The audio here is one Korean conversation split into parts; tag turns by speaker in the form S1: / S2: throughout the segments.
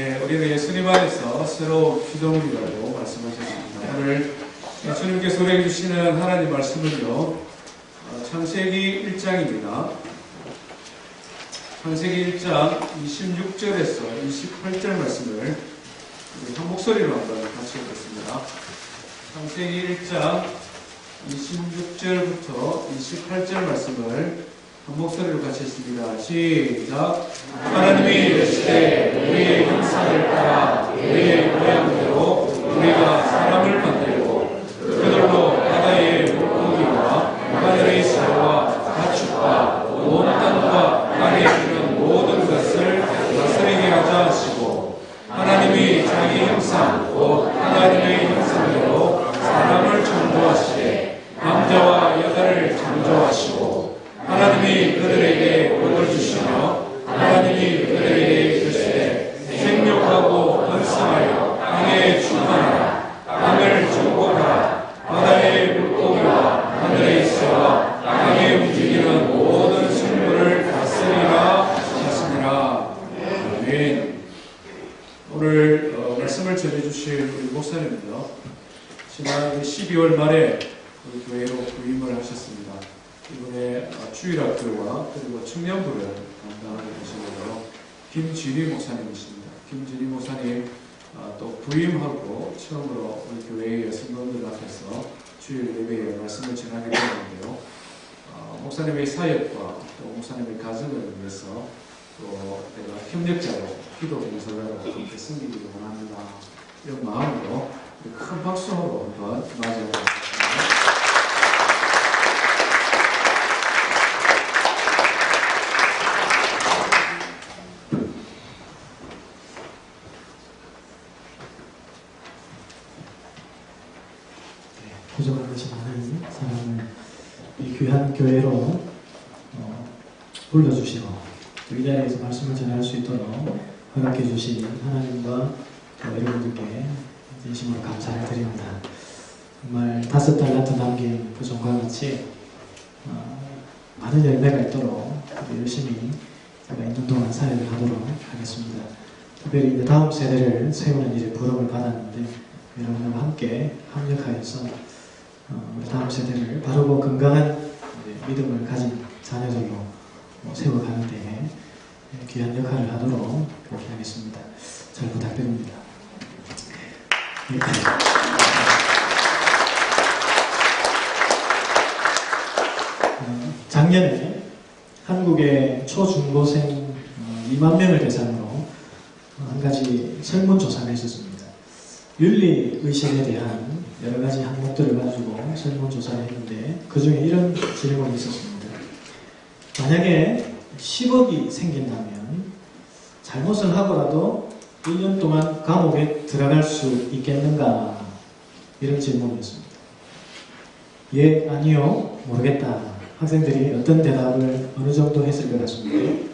S1: 네, 우리는 예수님 안에서 새로운 피조물이라고 말씀하셨습니다. 오늘 주님께서 우리에게 주시는 하나님 말씀은요, 창세기 1장입니다. 창세기 1장 26절에서 28절 말씀을 우리 한 목소리로 한번 같이 읽겠습니다. 창세기 1장 26절부터 28절 말씀을 한 목소리로 같이 읽습니다. 시작. 하나님이 이르시되 우리의 형상을 따라 우리의 모양대로 우리가 사람을 만들고 그들로 바다의 물고기와 하늘의 새와 가축과 온 땅과 땅에 있는 모든 것을 다스리게 하자 하시고, 하나님이 자기 형상 곧 하나님의 형상대로 사람을 창조하시되 남자와 여자를 창조하시고, 하나님이 그들에게 복을 주시며 하나님이 그들에게 이르시되 생육하고 번성하여 땅에 충만하라. 땅을 정복하라. 바다의 물고기와 하늘의 새와 땅에 움직이는 모든 생물을 다스리라 하셨습니다. 아멘. 오늘 말씀을 전해주실 우리 목사님은요, 지난 12월 말에 우리 교회로 부임을 하셨습니다. 이번에 주일학교와 그리고 청년부를 담당하고 계시고요. 김진희 목사님이십니다. 김진희 목사님 또 부임하고 처음으로 우리 교회의 여성분들 앞에서 주일 예배에 말씀을 전하게 되었는데요. 목사님의 사역과 또 목사님의 가정을 위해서 또 내가 협력자로 기도 봉사자로 함께 섬기기를 원합니다. 이런 마음으로 큰 박수로 한번 맞이하겠습니다.
S2: 부족하신 하나님, 사랑을 이 귀한 교회로 불러주시고 또 이 자리에서 말씀을 전할 수 있도록 허락해 주신 하나님과 여러분들께 진심으로 감사를 드립니다. 정말 5달란트 남긴 그 종과 같이 많은 열매가 있도록 열심히 제가 2년 동안 사역을 하도록 하겠습니다. 특별히 이제 다음 세대를 세우는 일에 부름을 받았는데 여러분과 함께 합력하여서 다음 세대를 바르고 건강한 믿음을 가진 자녀들로 세워가는 데에 귀한 역할을 하도록 그렇게 하겠습니다. 잘 부탁드립니다. 작년에 한국의 초중고생 2만 명을 대상으로 한 가지 설문조사를 했었습니다. 윤리의식에 대한 여러 가지 항목들을 가지고 설문조사를 했는데 그 중에 이런 질문이 있었습니다. 만약에 10억이 생긴다면 잘못을 하고라도 1년 동안 감옥에 들어갈 수 있겠는가? 이런 질문이었습니다. 예, 아니요, 모르겠다. 학생들이 어떤 대답을 어느 정도 했을 것 같습니다.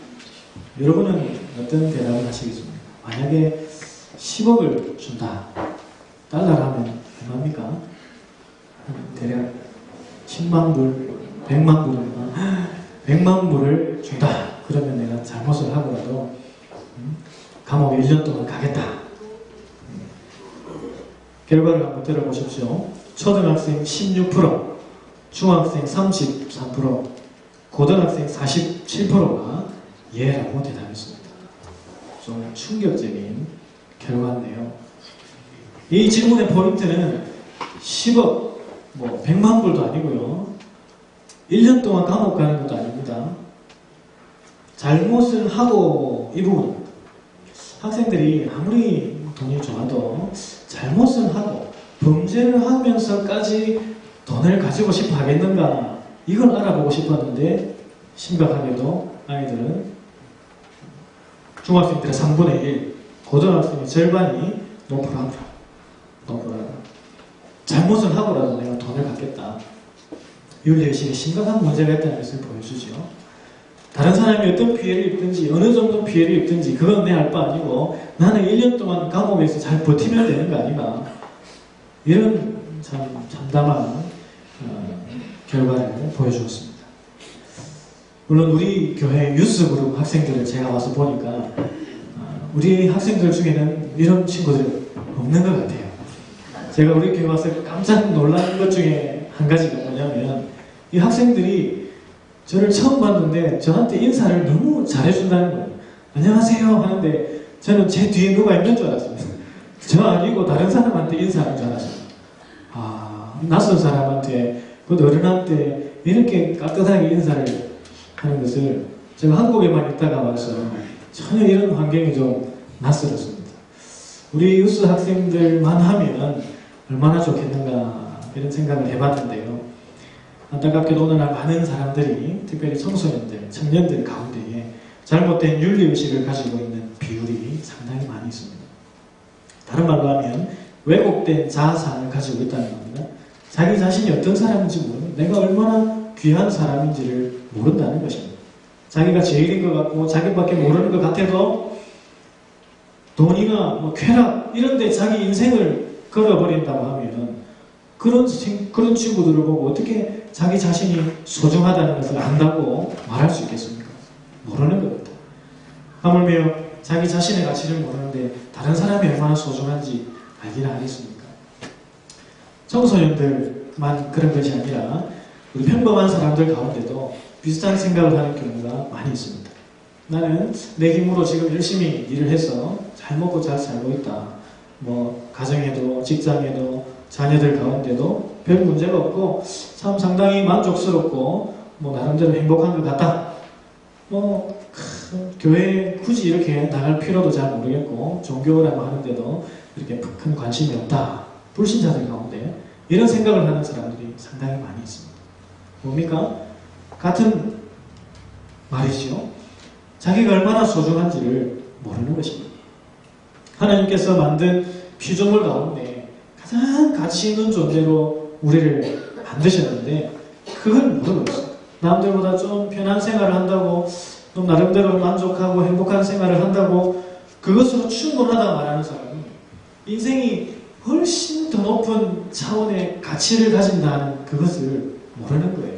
S2: 여러분은 어떤 대답을 하시겠습니까? 만약에 10억을 준다. 달러로 하면 얼마입니까? 대략 10만 불, 100만 불, 100만 불을 준다. 그러면 내가 잘못을 하고라도 감옥에 1년 동안 가겠다. 결과를 한번 들어보십시오. 초등학생 16%, 중학생 33%, 고등학생 47%가 예라고 대답했습니다. 좀 충격적인 결과인데요. 이 질문의 포인트는 10억, 100만 불도 아니고요. 1년 동안 감옥 가는 것도 아닙니다. 잘못을 하고, 이 부분, 학생들이 아무리 돈이 좋아도 잘못을 하고 범죄를 하면서까지 돈을 가지고 싶어 하겠는가, 이걸 알아보고 싶었는데 심각하게도 아이들은 중학생들의 3분의 1, 고등학생의 절반이 노프라다. 잘못을 하고라도 내가 돈을 갖겠다. 윤리의식에 심각한 문제가 있다는 것을 보여주죠. 다른 사람이 어떤 피해를 입든지 어느 정도 피해를 입든지 그건 내 알 바 아니고 나는 1년 동안 감옥에서 잘 버티면 되는 거 아닌가. 이런 참 참담한 결과를 보여주었습니다. 물론 우리 교회 유스그룹 학생들을 제가 와서 보니까 우리 학생들 중에는 이런 친구들이 없는 것 같아요. 제가 우리 교회 와서 깜짝 놀란 것 중에 한 가지가 뭐냐면 이 학생들이 저를 처음 봤는데 저한테 인사를 너무 잘해준다는 거예요. 안녕하세요 하는데 저는 제 뒤에 누가 있는 줄 알았습니다. 저 아니고 다른 사람한테 인사하는 줄 알았어요. 아, 낯선 사람한테, 그 어른한테 이렇게 따뜻하게 인사를 하는 것을 제가 한국에만 있다가 와서 전혀 이런 환경이 좀 낯설었습니다. 우리 유스 학생들만 하면 얼마나 좋겠는가 이런 생각을 해봤는데요. 안타깝게도 오늘날 많은 사람들이 특별히 청소년들, 청년들 가운데에 잘못된 윤리의식을 가지고 있는 비율이 상당히 많이 있습니다. 다른 말로 하면 왜곡된 자아상을 가지고 있다는 겁니다. 자기 자신이 어떤 사람인지 모르는, 내가 얼마나 귀한 사람인지를 모른다는 것입니다. 자기가 제일인 것 같고 자기밖에 모르는 것 같아도 돈이나 뭐 쾌락 이런 데 자기 인생을 걸어버린다고 하면 그런 친구들을 보고 어떻게 자기 자신이 소중하다는 것을 안다고 말할 수 있겠습니까? 모르는 겁니다. 하물며 자기 자신의 가치를 모르는데 다른 사람이 얼마나 소중한지 알기는 하겠습니까? 청소년들만 그런 것이 아니라 우리 평범한 사람들 가운데도 비슷한 생각을 하는 경우가 많이 있습니다. 나는 내 힘으로 지금 열심히 일을 해서 잘 먹고 잘 살고 있다. 뭐 가정에도 직장에도 자녀들 가운데도 별 문제가 없고 참 상당히 만족스럽고 뭐 나름대로 행복한 것 같다. 뭐 교회에 굳이 이렇게 나갈 필요도 잘 모르겠고 종교라고 하는데도 이렇게 큰 관심이 없다. 불신자들 가운데 이런 생각을 하는 사람들이 상당히 많이 있습니다. 뭡니까? 같은 말이죠. 자기가 얼마나 소중한지를 모르는 것입니다. 하나님께서 만든 피조물 가운데 가장 가치 있는 존재로 우리를 만드셨는데 그걸 모르고 있어요. 남들보다 좀 편한 생활을 한다고 좀 나름대로 만족하고 행복한 생활을 한다고 그것으로 충분하다 말하는 사람이 인생이 훨씬 더 높은 차원의 가치를 가진다는 그것을 모르는 거예요.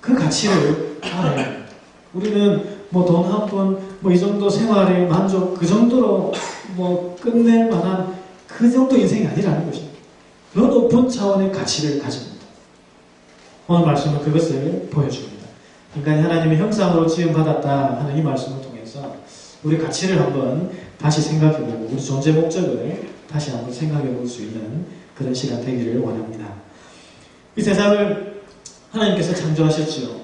S2: 그 가치를 알아야 합니다. 우리는 뭐 돈 한 푼, 뭐 이 정도 생활의 만족, 그 정도로 뭐 끝낼 만한 그 정도 인생이 아니라는 것입니다. 더 높은 차원의 가치를 가집니다. 오늘 말씀은 그것을 보여줍니다. 인간이 하나님의 형상으로 지음받았다 하는 이 말씀을 통해서 우리 가치를 한번 다시 생각해보고 우리 존재 목적을 다시 한번 생각해볼 수 있는 그런 시간 되기를 원합니다. 이 세상을 하나님께서 창조하셨지요.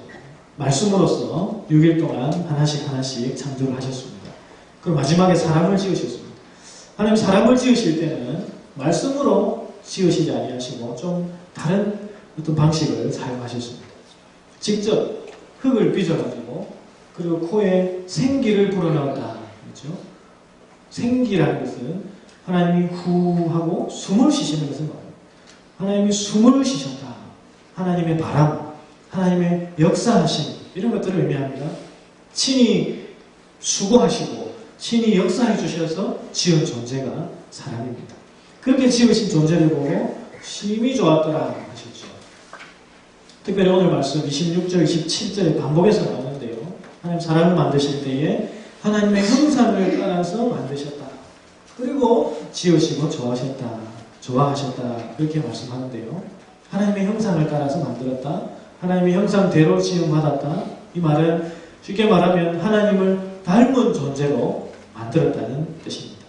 S2: 말씀으로써 6일 동안 하나씩 창조를 하셨습니다. 그리고 마지막에 사람을 지으셨습니다. 하나님 사람을 지으실 때는 말씀으로 지으시지 아니하시고 좀 다른 어떤 방식을 사용하셨습니다. 직접 흙을 빚어가지고 그리고 코에 생기를 불어넣었다. 그렇죠? 생기라는 것은 하나님이 후 하고 숨을 쉬시는 것을 말합니다. 하나님이 숨을 쉬셨다. 하나님의 바람, 하나님의 역사하심 이런 것들을 의미합니다. 친히 수고하시고 친히 역사해 주셔서 지은 존재가 사람입니다. 그렇게 지으신 존재를 보고 심히 좋았더라 하셨죠. 특별히 오늘 말씀 26절, 27절에 반복해서 나오는데요. 하나님 사람을 만드실 때에 하나님의 형상을 따라서 만드셨다. 그리고 지으시고 좋아하셨다. 그렇게 말씀하는데요. 하나님의 형상을 따라서 만들었다. 하나님의 형상대로 지음받았다. 이 말은 쉽게 말하면 하나님을 닮은 존재로 만들었다는 뜻입니다.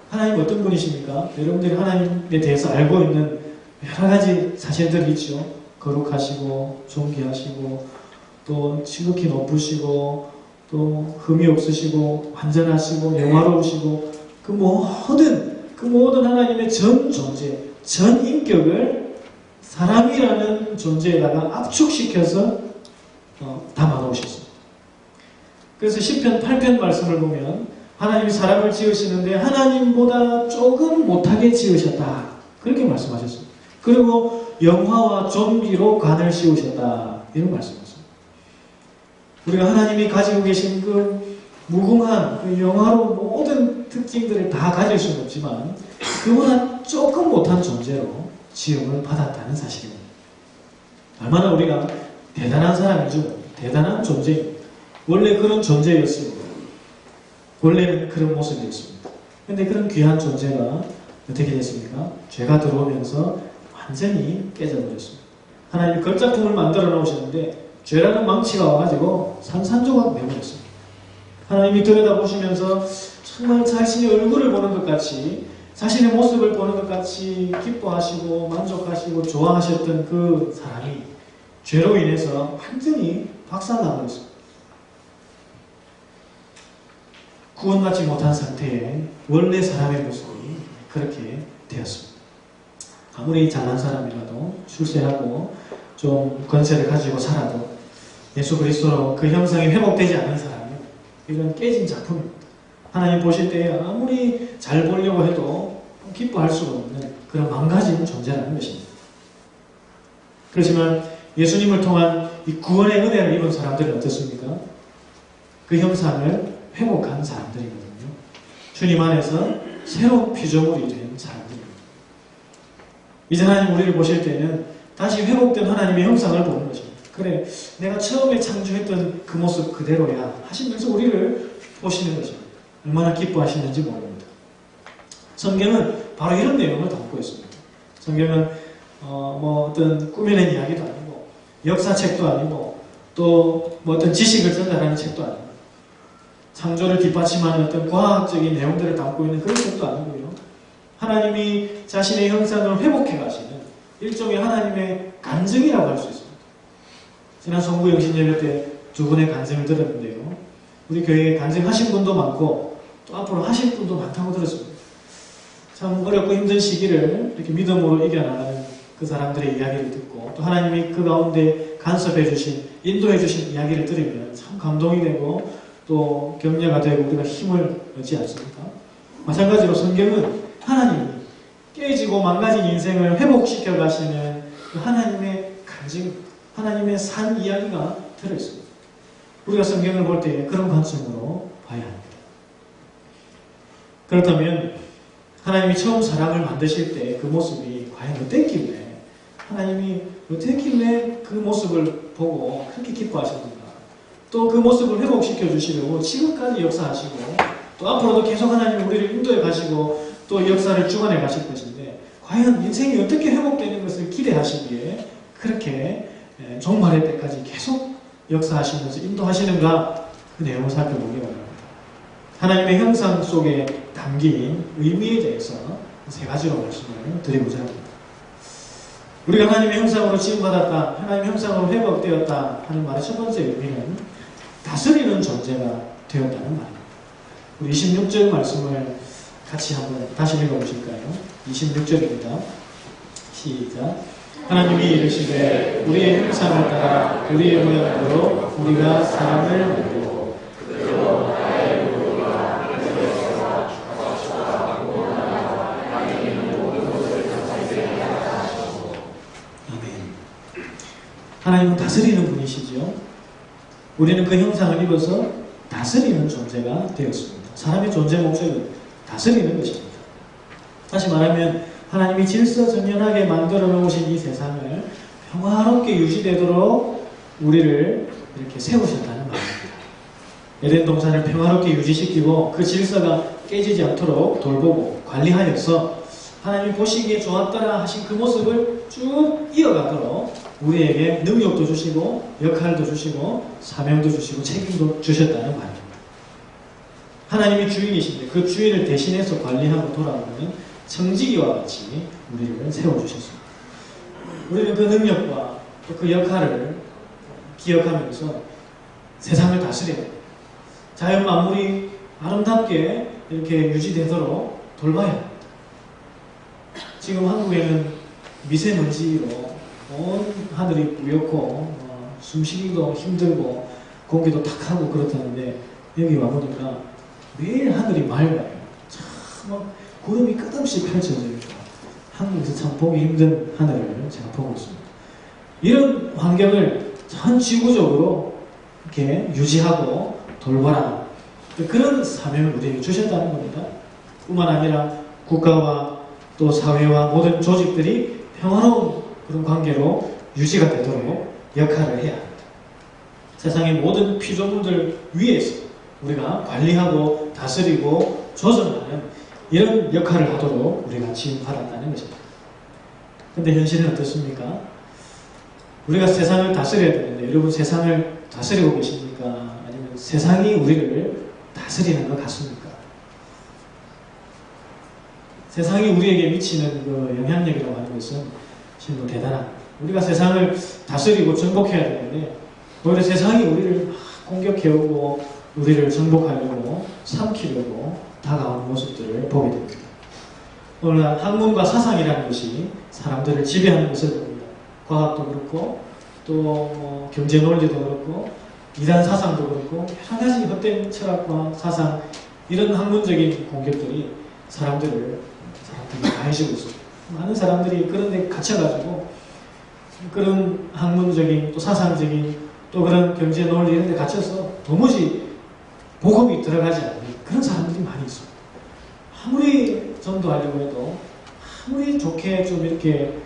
S2: 하나님 어떤 분이십니까? 여러분들이 하나님에 대해서 알고 있는 여러 가지 사실들이 있죠. 거룩하시고 존귀하시고 또 지극히 높으시고 또 흠이 없으시고 완전하시고 영화로우시고 그 모든 하나님의 전 존재, 전 인격을 사람이라는 존재에다가 압축시켜서 담아놓으셨습니다. 그래서 시편 8편 말씀을 보면 하나님이 사람을 지으시는데 하나님보다 조금 못하게 지으셨다. 그렇게 말씀하셨습니다. 그리고 영화와 존귀로 관을 씌우셨다. 이런 말씀이었습니다. 우리가 하나님이 가지고 계신 그 무궁한 그 영화로 모든 특징들을 다 가질 수는 없지만 그보다 조금 못한 존재로 지음을 받았다는 사실입니다. 얼마나 우리가 대단한 사람이죠. 대단한 존재입니다. 원래 그런 존재였습니다. 원래는 그런 모습이었습니다. 근데 그런 귀한 존재가 어떻게 됐습니까? 죄가 들어오면서 완전히 깨져버렸습니다. 하나님 걸작품을 만들어 놓으셨는데 죄라는 망치가 와가지고 산산조각 내버렸습니다. 하나님이 들여다보시면서 정말 자신의 얼굴을 보는 것 같이, 자신의 모습을 보는 것 같이 기뻐하시고 만족하시고 좋아하셨던 그 사람이 죄로 인해서 완전히 박살나버렸습니다. 구원받지 못한 상태에 원래 사람의 모습이 그렇게 되었습니다. 아무리 잘난 사람이라도 출세하고 좀 권세를 가지고 살아도 예수 그리스도로 그 형상이 회복되지 않은 사람은 이건 깨진 작품입니다. 하나님 보실 때 아무리 잘 보려고 해도 기뻐할 수가 없는 그런 망가진 존재라는 것입니다. 그렇지만 예수님을 통한 이 구원의 은혜를 입은 사람들은 어떻습니까? 그 형상을 회복한 사람들이거든요. 주님 안에서 새로운 피조물이 된 사람들입니다. 이제 하나님 우리를 보실 때는 다시 회복된 하나님의 형상을 보는 것입니다. 그래, 내가 처음에 창조했던 그 모습 그대로야 하시면서 우리를 보시는 것입니다. 얼마나 기뻐하시는지 모릅니다. 성경은 바로 이런 내용을 담고 있습니다. 성경은 어떤 꾸며낸 이야기도 아니고 역사책도 아니고 또 어떤 지식을 전달하는 책도 아니고 창조를 뒷받침하는 어떤 과학적인 내용들을 담고 있는 그런 책도 아니고요. 하나님이 자신의 형상을 회복해 가시는 일종의 하나님의 간증이라고 할 수 있습니다. 지난 성부 영신 예배 때 두 분의 간증을 들었는데요. 우리 교회에 간증하신 분도 많고 또 앞으로 하실 분도 많다고 들었습니다. 참 어렵고 힘든 시기를 이렇게 믿음으로 이겨나가는 그 사람들의 이야기를 듣고 또 하나님이 그 가운데 간섭해 주신, 인도해 주신 이야기를 들으면 참 감동이 되고 또 격려가 되고 우리가 힘을 얻지 않습니까? 마찬가지로 성경은 하나님이 깨지고 망가진 인생을 회복시켜 가시는 그 하나님의 간증, 하나님의 산 이야기가 들어있습니다. 우리가 성경을 볼 때 그런 관점으로 봐야 합니다. 그렇다면 하나님이 처음 사람을 만드실 때 그 모습이 과연 어땠길래, 하나님이 어땠길래 그 모습을 보고 그렇게 기뻐하셨는가, 또 그 모습을 회복시켜 주시려고 지금까지 역사하시고 또 앞으로도 계속 하나님이 우리를 인도해 가시고 또 역사를 주관해 가실 것인데 과연 인생이 어떻게 회복되는 것을 기대하시기에 그렇게 종말의 때까지 계속 역사하시면서 인도하시는가, 그 내용을 살펴보기 원합니다. 하나님의 형상 속에 담긴 의미에 대해서 세 가지로 말씀을 드리고자 합니다. 우리가 하나님의 형상으로 지음받았다, 하나님의 형상으로 회복되었다 하는 말의 첫 번째 의미는 다스리는 존재가 되었다는 말입니다. 우리 26절 말씀을 같이 한번 다시 읽어보실까요? 26절입니다. 시작. 하나님이 이르시되 우리의 형상을 따라 우리의 모양대로 우리가 사람을 만들고 아멘. 하나님은 다스리는 분이시죠. 우리는 그 형상을 입어서 다스리는 존재가 되었습니다. 사람의 존재 목적은 다스리는 것입니다. 다시 말하면 하나님이 질서정연하게 만들어 놓으신 이 세상을 평화롭게 유지되도록 우리를 이렇게 세우셨다는 말입니다. 에덴 동산을 평화롭게 유지시키고 그 질서가 깨지지 않도록 돌보고 관리하여서 하나님이 보시기에 좋았더라 하신 그 모습을 쭉 이어가도록 우리에게 능력도 주시고 역할도 주시고 사명도 주시고 책임도 주셨다는 말입니다. 하나님이 주인이신데 그 주인을 대신해서 관리하고 돌아오는 청지기와 같이 우리를 세워주셨습니다. 우리는 그 능력과 또 그 역할을 기억하면서 세상을 다스려야 합니다. 자연 만물이 아름답게 이렇게 유지되도록 돌봐야 합니다. 지금 한국에는 미세먼지로 온 하늘이 뿌옇고 숨쉬기도 힘들고 공기도 탁하고 그렇다는데 여기 와보니까 매일 하늘이 맑아요. 참 구름이 끝없이 펼쳐져 있고 한국에서 참 보기 힘든 하늘을 제가 보고 있습니다. 이런 환경을 전 지구적으로 이렇게 유지하고 돌봐라, 그런 사명을 우리에게 주셨다는 겁니다. 뿐만 아니라 국가와 또 사회와 모든 조직들이 평화로운 그런 관계로 유지가 되도록 역할을 해야 합니다. 세상의 모든 피조물들 위에서 우리가 관리하고 다스리고 조정하는 이런 역할을 하도록 우리가 지음받았다는 것입니다. 근데 현실은 어떻습니까? 우리가 세상을 다스려야 되는데 여러분 세상을 다스리고 계십니까? 아니면 세상이 우리를 다스리는 것 같습니까? 세상이 우리에게 미치는 그 영향력이라고 하는 것은 정말 대단합니다. 우리가 세상을 다스리고 정복해야 되는데 오히려 세상이 우리를 막 공격해오고 우리를 정복하려고 삼키려고 다가오는 모습들을 보게 됩니다. 오늘 학문과 사상이라는 것이 사람들을 지배하는 것을 봅니다. 과학도 그렇고 또 경제 논리도 그렇고 이단 사상도 그렇고 여러 가지 헛된 철학과 사상 이런 학문적인 공격들이 사람들이 가해지고 있습니다. 많은 사람들이 그런 데 갇혀가지고 그런 학문적인 또 사상적인 또 그런 경제 논리 이런 데 갇혀서 도무지 복음이 들어가지 않는 그런 사람들이 많이 있습니다. 아무리 전도하려고 해도 아무리 좋게 좀 이렇게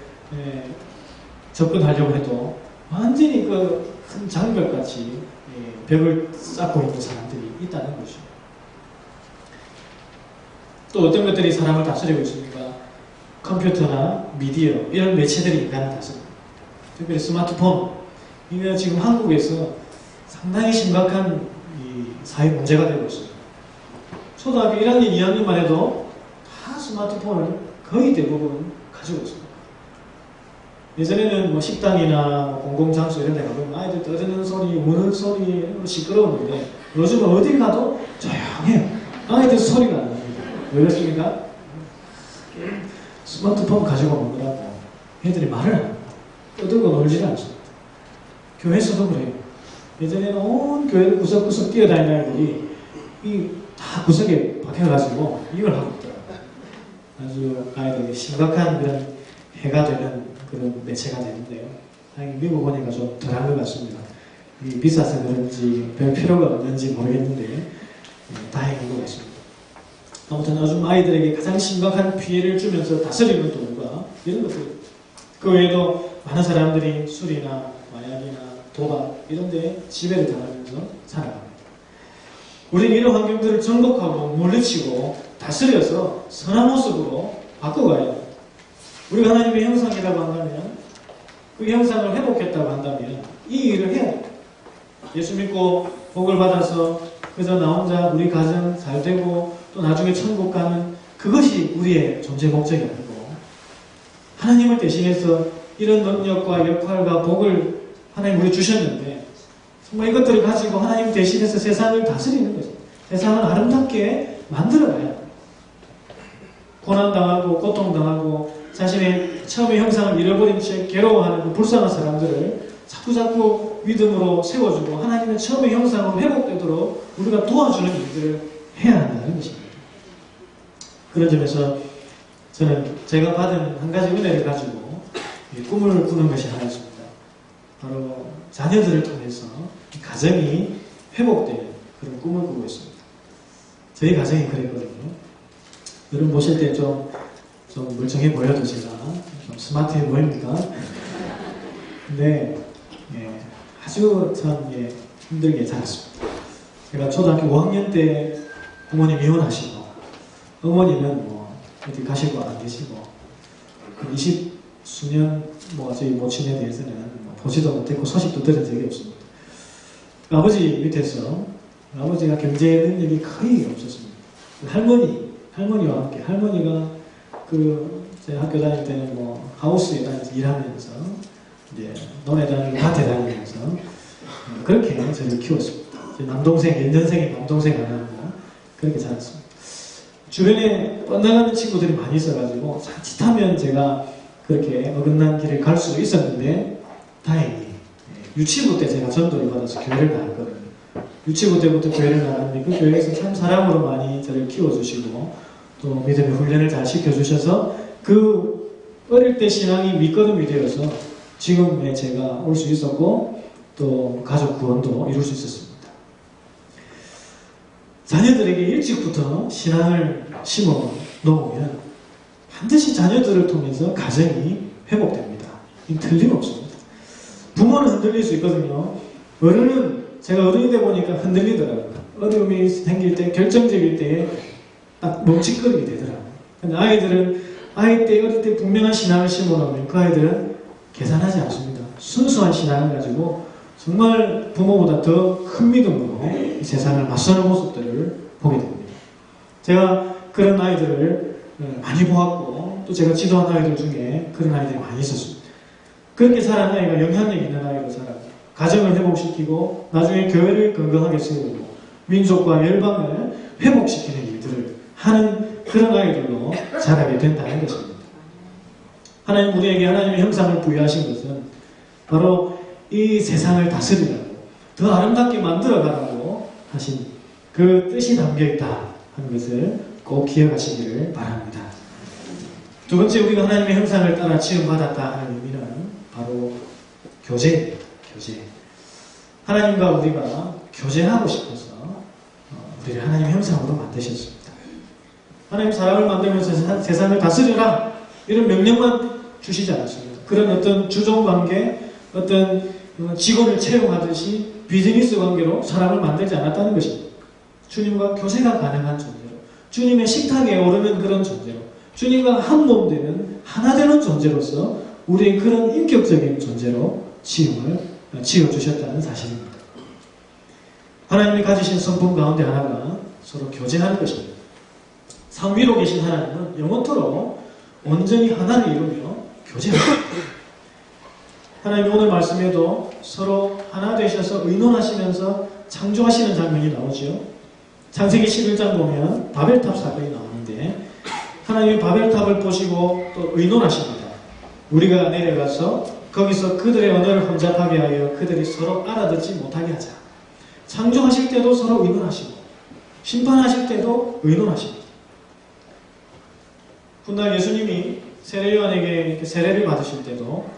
S2: 접근하려고 해도 완전히 그 큰 장벽같이 벽을 쌓고 있는 사람들이 있다는 것이죠. 또 어떤 것들이 사람을 다스리고 있습니까? 컴퓨터나 미디어 이런 매체들이 인간을 다스립니다. 특별히 스마트폰 이게 지금 한국에서 상당히 심각한 사회 문제가 되고 있습니다. 초등학교 1학년, 2학년만 해도 다 스마트폰을 거의 대부분 가지고 있습니다. 예전에는 뭐 식당이나 공공장소 이런 데 가보면 아이들 떠드는 소리, 우는 소리 시끄러웠는데 요즘은 어디 가도 조용해요. 아이들 소리가 안 납니다. 왜 그렇습니까? 스마트폰 가지고 오느라고 애들이 말을 안 합니다. 떠들고 놀지를 않습니다. 교회에서도 그래요. 예전에는 온 교회를 구석구석 뛰어다니는 애들이 다 구석에 박혀가지고 이걸 하고 있더라고요. 아주 아이들이 심각한 그런 해가 되는 그런 매체가 되는데요. 다행히 미국 오니까 좀 덜한 것 같습니다. 비싸서 그런지 별 필요가 없는지 모르겠는데 다행인 것 같습니다. 아무튼 요즘 아이들에게 가장 심각한 피해를 주면서 다스리는 도구가 이런 것들. 그 외에도 많은 사람들이 술이나 마약이나 도박 이런 데 지배를 당하면서 살아갑니다. 우리는 이런 환경들을 정복하고 물리치고 다스려서 선한 모습으로 바꿔가야 합니다. 우리가 하나님의 형상이라고 한다면 그 형상을 회복했다고 한다면 이 일을 해야 됩니다. 예수 믿고 복을 받아서 그저 나 혼자 우리 가정 잘 되고 또 나중에 천국 가는 그것이 우리의 존재 목적이 아니고 하나님을 대신해서 이런 능력과 역할과 복을 하나님 우리 주셨는데 정말 이것들을 가지고 하나님 대신해서 세상을 다스리는 거죠. 세상을 아름답게 만들어가야 합니다. 고난당하고 고통당하고 자신의 처음의 형상을 잃어버린 채 괴로워하는 그 불쌍한 사람들을 자꾸자꾸 믿음으로 세워주고 하나님의 처음의 형상으로 회복되도록 우리가 도와주는 일들을 해야 한다는 것입니다. 그런 점에서 저는 제가 받은 한 가지 은혜를 가지고 꿈을 꾸는 것이 하나 있습니다. 바로 자녀들을 통해서 가정이 회복되는 그런 꿈을 꾸고 있습니다. 저희 가정이 그랬거든요. 여러분 보실 때 좀 멀쩡해 보여도 제가 좀 스마트해 보입니까? 근데 아주 참 힘들게 자랐습니다. 제가 초등학교 5학년 때 부모님 이혼하시고 어머니는 뭐 어디 가시고 안 계시고 20수년 저희 모친에 대해서는 보지도 못했고 소식도 들은 적이 없습니다. 아버지 밑에서 아버지가 경제 능력이 거의 없었습니다. 할머니와 함께 할머니가 제 학교 다닐 때는 하우스에 다니면서 일하면서 이제 논에 다니고 밭에 다니면서 그렇게 저를 키웠습니다. 남동생 연년생이 남동생 하나고 그렇게 자랐습니다. 주변에 뻗나가는 친구들이 많이 있어가지고 자칫하면 제가 그렇게 어긋난 길을 갈 수도 있었는데 다행히 유치부 때 제가 전도를 받아서 교회를 나갔거든요. 유치부 때부터 교회를 나갔는데 그 교회에서 참 사랑으로 많이 저를 키워주시고 또 믿음의 훈련을 잘 시켜주셔서 그 어릴 때 신앙이 밑거름이 되어서 지금의 제가 올 수 있었고 또 가족 구원도 이룰 수 있었습니다. 자녀들에게 일찍부터 신앙을 심어 놓으면 반드시 자녀들을 통해서 가정이 회복됩니다. 틀림없습니다. 부모는 흔들릴 수 있거든요. 어른은 제가 어른이 돼 보니까 흔들리더라고요. 어려움이 생길 때, 결정적일 때에 딱 멈칫거리게 되더라고요. 근데 아이들은 아이 때, 어릴 때 분명한 신앙을 심어놓으면 그 아이들은 계산하지 않습니다. 순수한 신앙을 가지고 정말 부모보다 더 큰 믿음으로 이 세상을 맞서는 모습들을 보게 됩니다. 제가 그런 아이들을 많이 보았고 또 제가 지도한 아이들 중에 그런 아이들이 많이 있었습니다. 그렇게 자란 아이가 영향력 있는 아이로 자라고 가정을 회복시키고 나중에 교회를 건강하게 세우고 민족과 열방을 회복시키는 일들을 하는 그런 아이들로 자라게 된다는 것입니다. 하나님 우리에게 하나님의 형상을 부여하신 것은 바로 이 세상을 다스리라고 더 아름답게 만들어가라고 하신 그 뜻이 담겨있다 하는 것을 꼭 기억하시기를 바랍니다. 두 번째, 우리가 하나님의 형상을 따라 지음받았다 하는 의미는 바로 교제입니다. 교제. 하나님과 우리가 교제하고 싶어서 우리를 하나님의 형상으로 만드셨습니다. 하나님 사람을 만들면서 세상을 다스려라 이런 명령만 주시지 않았습니다. 그런 어떤 주종관계, 어떤 직원을 채용하듯이 비즈니스 관계로 사람을 만들지 않았다는 것입니다. 주님과 교제가 가능한 존재로, 주님의 식탁에 오르는 그런 존재로, 주님과 한 몸 되는 하나 되는 존재로서 우리의 그런 인격적인 존재로 지어주셨다는 사실입니다. 하나님이 가지신 성품 가운데 하나가 서로 교제하는 것입니다. 상위로 계신 하나님은 영원토록 온전히 하나를 이루며 교제합니다. 하나님 오늘 말씀에도 서로 하나 되셔서 의논하시면서 창조하시는 장면이 나오죠. 창세기 11장 보면 바벨탑 사건이 나오는데 하나님이 바벨탑을 보시고 또 의논하십니다. 우리가 내려가서 거기서 그들의 언어를 혼잡하게 하여 그들이 서로 알아듣지 못하게 하자. 창조하실 때도 서로 의논하시고 심판하실 때도 의논하십니다. 훗날 예수님이 세례요한에게 세례를 받으실 때도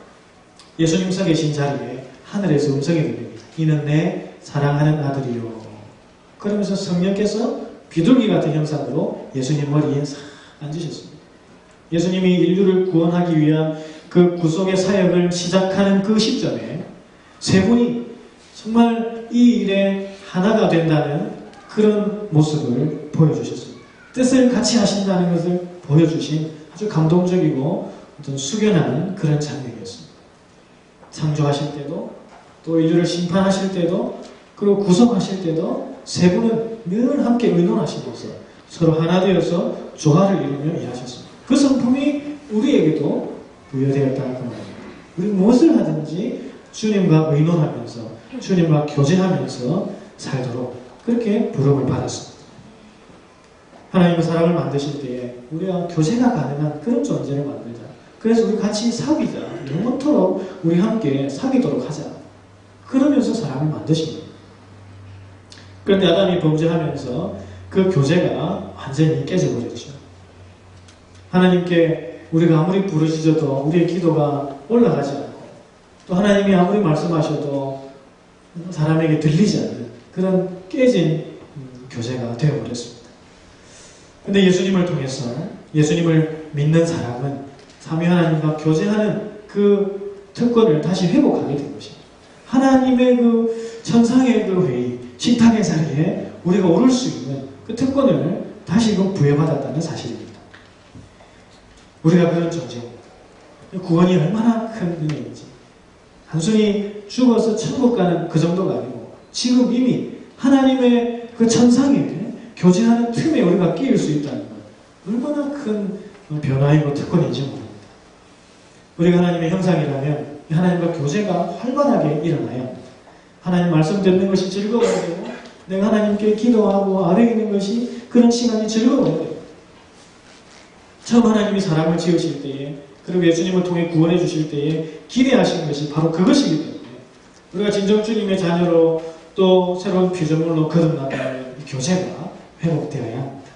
S2: 예수님 서 계신 자리에 하늘에서 음성이 들립니다. 이는 내 사랑하는 아들이요. 그러면서 성령께서 비둘기 같은 형상으로 예수님 머리에 싹 앉으셨습니다. 예수님이 인류를 구원하기 위한 그 구속의 사역을 시작하는 그 시점에 세 분이 정말 이 일에 하나가 된다는 그런 모습을 보여주셨습니다. 뜻을 같이 하신다는 것을 보여주신 아주 감동적이고 어떤 숙연한 그런 장면이었습니다. 창조하실 때도 또 인류를 심판하실 때도 그리고 구속하실 때도 세 분은 늘 함께 의논하시면서 서로 하나 되어서 조화를 이루며 일하셨습니다. 그 성품이 우리에게도 부여되었다는 겁니다. 우리 무엇을 하든지 주님과 의논하면서 주님과 교제하면서 살도록 그렇게 부름을 받았습니다. 하나님은 사람을 만드실 때에 우리와 교제가 가능한 그런 존재를 만들자. 그래서 우리 같이 사귀자. 영원토록 우리 함께 사귀도록 하자. 그러면서 사람을 만드신 겁니다. 그런데 아담이 범죄하면서 그 교제가 완전히 깨져버렸죠. 하나님께 우리가 아무리 부르짖어도 우리의 기도가 올라가지 않고 또 하나님이 아무리 말씀하셔도 사람에게 들리지 않는 그런 깨진 교제가 되어버렸습니다. 그런데 예수님을 통해서 예수님을 믿는 사람은 삼위 하나님과 교제하는 그 특권을 다시 회복하게 된 것입니다. 하나님의 그 천상의 그 회의, 식탁의 자리에 우리가 오를 수 있는 그 특권을 다시금 부여받았다는 사실입니다. 우리가 그런 존재입니다. 구원이 얼마나 큰 은혜인지. 단순히 죽어서 천국 가는 그 정도가 아니고 지금 이미 하나님의 그 천상에 교제하는 틈에 우리가 끼일 수 있다는 것. 얼마나 큰 변화이고 특권인지 모릅니다. 우리가 하나님의 형상이라면 하나님과 교제가 활발하게 일어나야 합니다. 하나님 말씀 듣는 것이 즐거워야 되고 내가 하나님께 기도하고 아뢰기는 것이 그런 시간이 즐거워야 돼요. 처음 하나님이 사람을 지으실 때에 그리고 예수님을 통해 구원해 주실 때에 기대하시는 것이 바로 그것이기 때문에 우리가 진정 주님의 자녀로 또 새로운 피조물로 거듭나다면 이 교제가 회복되어야 합니다.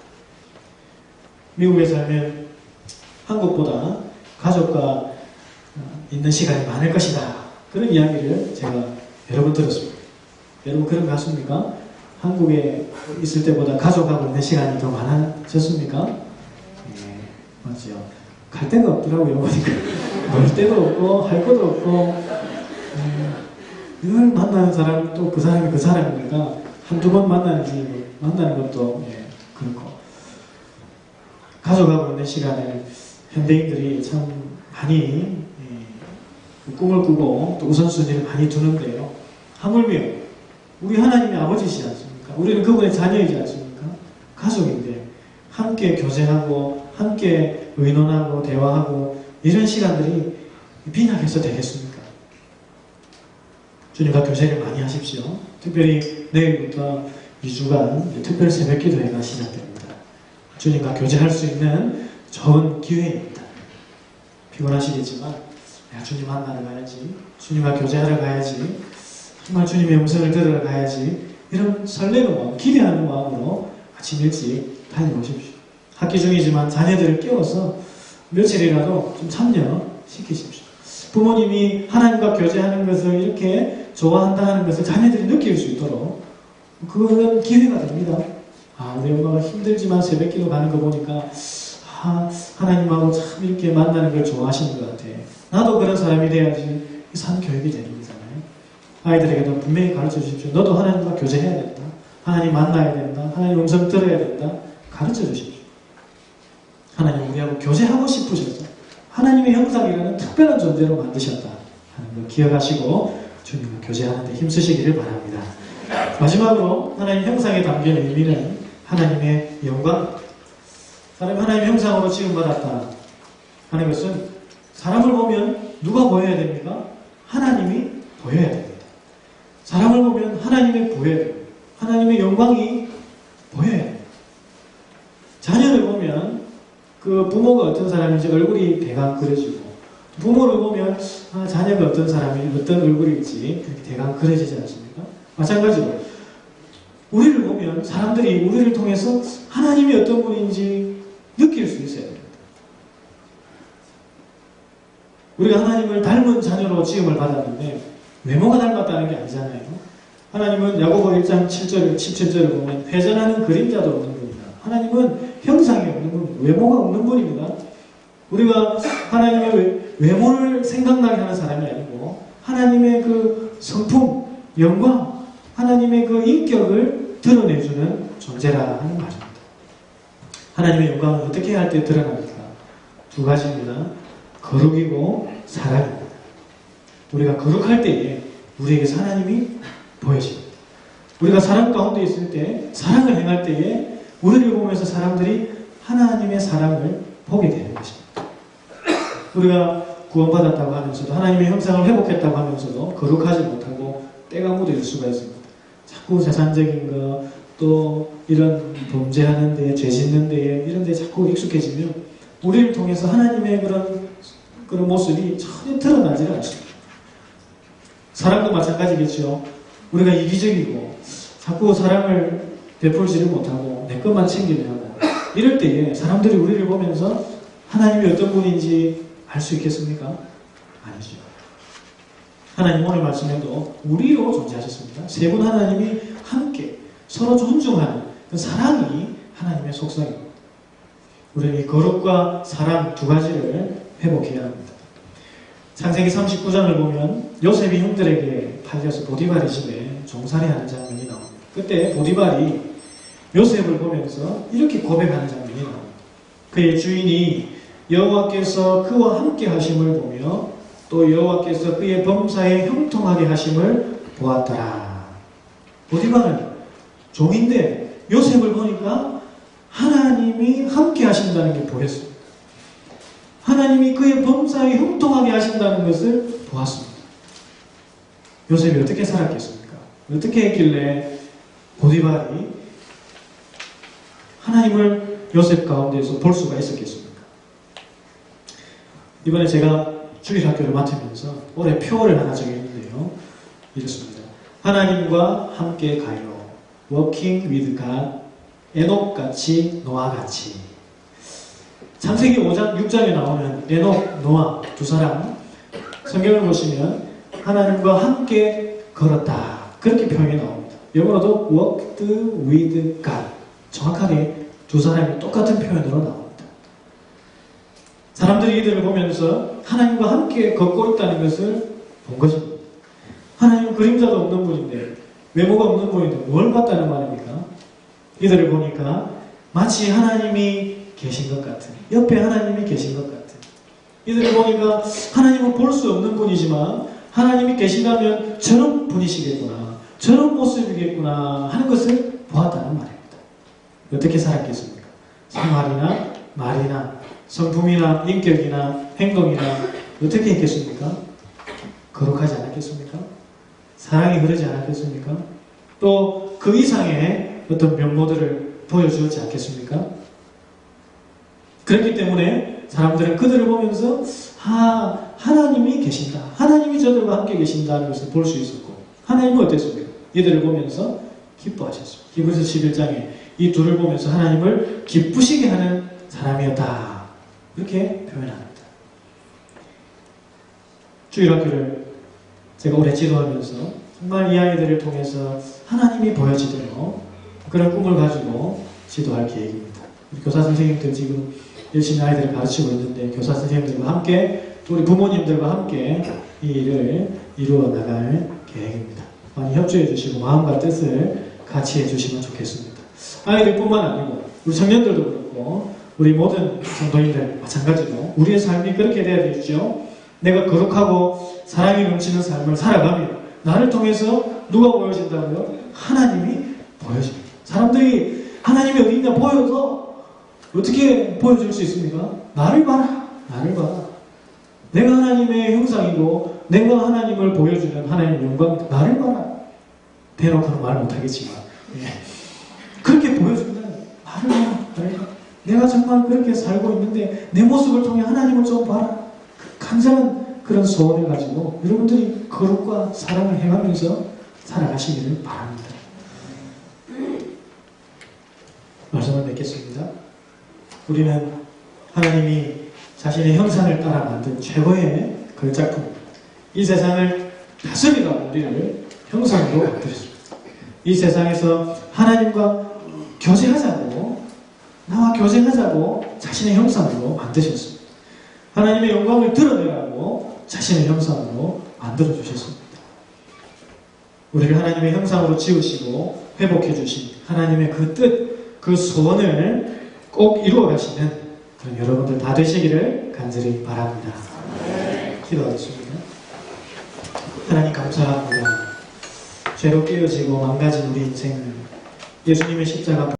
S2: 미국에 살면 한국보다 가족과 있는 시간이 많을 것이다. 그런 이야기를 제가 여러 번 들었습니다. 여러분 그런 거 같습니까? 한국에 있을 때보다 가족하고 있는 시간이 더 많아졌습니까? 네, 맞죠. 갈 데가 없더라고요. 보니까 놀 데도 없고 할 것도 없고 늘 만나는 사람 또 그 사람이 그 사람이니까 한두 번 만나는 것도 그렇고 가족하고 있는 시간에 현대인들이 참 많이 꿈을 꾸고 또 우선순위를 많이 두는데요. 하물며 우리 하나님의 아버지시지 않습니까? 우리는 그분의 자녀이지 않습니까? 가족인데 함께 교제하고 함께 의논하고 대화하고 이런 시간들이 빈약해서 되겠습니까? 주님과 교제를 많이 하십시오. 특별히 내일부터 2주간 특별 새벽기도회가 시작됩니다. 주님과 교제할 수 있는 좋은 기회입니다. 피곤하시겠지만 주님 만나러 가야지, 주님과 교제하러 가야지, 정말 주님의 음성을 들으러 가야지, 이런 설레는 마음, 기대하는 마음으로 아침 일찍 달려오십시오. 학기 중이지만 자녀들을 깨워서 며칠이라도 좀 참여시키십시오. 부모님이 하나님과 교제하는 것을 이렇게 좋아한다 하는 것을 자녀들이 느낄 수 있도록 그건 기회가 됩니다. 우리 엄마가 힘들지만 새벽기도 가는 거 보니까 하나님하고 참 이렇게 만나는 걸 좋아하시는 것 같아. 나도 그런 사람이 돼야지. 산 교육이 되는 거잖아요. 아이들에게도 분명히 가르쳐 주십시오. 너도 하나님과 교제해야 된다. 하나님 만나야 된다. 하나님 음성 들어야 된다. 가르쳐 주십시오. 하나님 우리하고 교제하고 싶으셔서 하나님의 형상이라는 특별한 존재로 만드셨다 하는 걸 기억하시고 주님과 교제하는 데 힘쓰시기를 바랍니다. 마지막으로 하나님 형상에 담긴 의미는 하나님의 영광. 사람이 하나님의 형상으로 지음받았다 하는 것은 사람을 보면 누가 보여야 됩니까? 하나님이 보여야 됩니다. 사람을 보면 하나님이 보여야 됩니다. 하나님의 영광이 보여야 됩니다. 자녀를 보면 그 부모가 어떤 사람인지 얼굴이 대강 그려지고, 부모를 보면 자녀가 어떤 사람이 어떤 얼굴일지 그렇게 대강 그려지지 않습니까? 마찬가지로 우리를 보면 사람들이 우리를 통해서 하나님이 어떤 분인지 느낄 수 있어야 됩니다. 우리가 하나님을 닮은 자녀로 지음을 받았는데 외모가 닮았다는 게 아니잖아요. 하나님은 야고보 1장 7절, 17절을 보면 회전하는 그림자도 없는 분이다. 하나님은 형상이 없는 분입니다. 외모가 없는 분입니다. 우리가 하나님의 외모를 생각나게 하는 사람이 아니고 하나님의 그 성품, 영광, 하나님의 그 인격을 드러내주는 존재라 하는 말입니다. 하나님의 영광은 어떻게 할 때 드러납니까? 두 가지입니다. 거룩이고 사랑입니다. 우리가 거룩할 때에 우리에게서 하나님이 보여집니다. 우리가 사랑 가운데 있을 때, 사랑을 행할 때에 우리를 보면서 사람들이 하나님의 사랑을 보게 되는 것입니다. 우리가 구원받았다고 하면서도 하나님의 형상을 회복했다고 하면서도 거룩하지 못하고 때가 묻어질 수가 있습니다. 자꾸 세상적인 거, 또 이런 범죄하는 데에, 죄 짓는 데에, 이런 데에 자꾸 익숙해지면 우리를 통해서 하나님의 그런 모습이 전혀 드러나지가 않습니다. 사랑도 마찬가지겠죠. 우리가 이기적이고 자꾸 사랑을 베풀지를 못하고 내 것만 챙기려 하고 이럴 때에 사람들이 우리를 보면서 하나님이 어떤 분인지 알 수 있겠습니까? 아니죠. 하나님 오늘 말씀에도 우리로 존재하셨습니다. 세 분 하나님이 함께 서로 존중하는 그 사랑이 하나님의 속성입니다. 우리는 이 거룩과 사랑 두 가지를 회복해야 합니다. 창세기 39장을 보면 요셉이 형들에게 팔려서 보디발의 집에 종살이하는 장면이 나옵니다. 그때 보디발이 요셉을 보면서 이렇게 고백하는 장면이 나옵니다. 그의 주인이 여호와께서 그와 함께 하심을 보며 또 여호와께서 그의 범사에 형통하게 하심을 보았더라. 보디발은 종인데 요셉을 보니까 하나님이 함께 하신다는 게 보였습니다. 하나님이 그의 범사에 형통하게 하신다는 것을 보았습니다. 요셉이 어떻게 살았겠습니까? 어떻게 했길래 보디발이 하나님을 요셉 가운데서 볼 수가 있었겠습니까? 이번에 제가 주일학교를 맡으면서 올해 표어를 하나 정했는데요. 이렇습니다. 하나님과 함께 가요. Walking with God. 에녹같이 노아같이. 창세기 5장 6장에 나오는 에녹, 노아 두 사람 성경을 보시면 하나님과 함께 걸었다. 그렇게 표현이 나옵니다. 영어로도 walked with God. 정확하게 두 사람이 똑같은 표현으로 나옵니다. 사람들이 이들을 보면서 하나님과 함께 걷고 있다는 것을 본 것입니다. 하나님은 그림자도 없는 분인데, 외모가 없는 분인데 뭘 봤다는 말입니까? 이들을 보니까 마치 하나님이 계신 것 같은, 옆에 하나님이 계신 것 같은, 이들을 보니까 하나님은 볼 수 없는 분이지만 하나님이 계시다면 저런 분이시겠구나, 저런 모습이겠구나 하는 것을 보았다는 말입니다. 어떻게 살았겠습니까? 생활이나 말이나 성품이나 인격이나 행동이나 어떻게 했겠습니까? 거룩하지 않았겠습니까? 사랑이 흐르지 않았겠습니까? 또 그 이상의 어떤 면모들을 보여주었지 않겠습니까? 그렇기 때문에 사람들은 그들을 보면서 하나님이 계신다, 하나님이 저들과 함께 계신다는 것을 볼 수 있었고, 하나님은 어땠습니까? 이들을 보면서 기뻐하셨습니다. 히브리서 11장에 이 둘을 보면서 하나님을 기쁘시게 하는 사람이었다, 이렇게 표현합니다. 주일학교를 제가 오래 지도하면서 정말 이 아이들을 통해서 하나님이 보여지도록 그런 꿈을 가지고 지도할 계획입니다. 우리 교사 선생님들 지금 열심히 아이들을 가르치고 있는데, 교사 선생님들과 함께 또 우리 부모님들과 함께 이 일을 이루어 나갈 계획입니다. 많이 협조해 주시고 마음과 뜻을 같이 해주시면 좋겠습니다. 아이들뿐만 아니고 우리 청년들도 그렇고 우리 모든 성도님들 마찬가지로 우리의 삶이 그렇게 돼야 되죠. 내가 거룩하고 사랑이 넘치는 삶을 살아가면 나를 통해서 누가 보여진다고요? 하나님이 보여집니다. 사람들이 하나님이 어디 있냐 보여서 어떻게 보여줄 수 있습니까? 나를 봐라, 나를 봐라. 내가 하나님의 형상이고 내가 하나님을 보여주는 하나님의 영광, 나를 봐라. 대놓고는 말 못하겠지만 그렇게 보여준다. 나를 봐라, 나를 봐라. 내가 정말 그렇게 살고 있는데 내 모습을 통해 하나님을 좀 봐라. 간절한 그런 소원을 가지고 여러분들이 거룩과 사랑을 행하면서 살아가시기를 바랍니다. 말씀을 맺겠습니다. 우리는 하나님이 자신의 형상을 따라 만든 최고의 걸작품입니다. 이 세상을 다스리라고 우리를 형상으로 만들었습니다. 이 세상에서 하나님과 교제하자고, 나와 교제하자고 자신의 형상으로 만드셨습니다. 하나님의 영광을 드러내라고 자신의 형상으로 만들어주셨습니다. 우리를 하나님의 형상으로 지으시고 회복해주신 하나님의 그 뜻, 그 소원을 꼭 이루어가시는 그런 여러분들 다 되시기를 간절히 바랍니다. 기도하겠습니다. 하나님 감사합니다. 죄로 깨어지고 망가진 우리 인생을 예수님의 십자가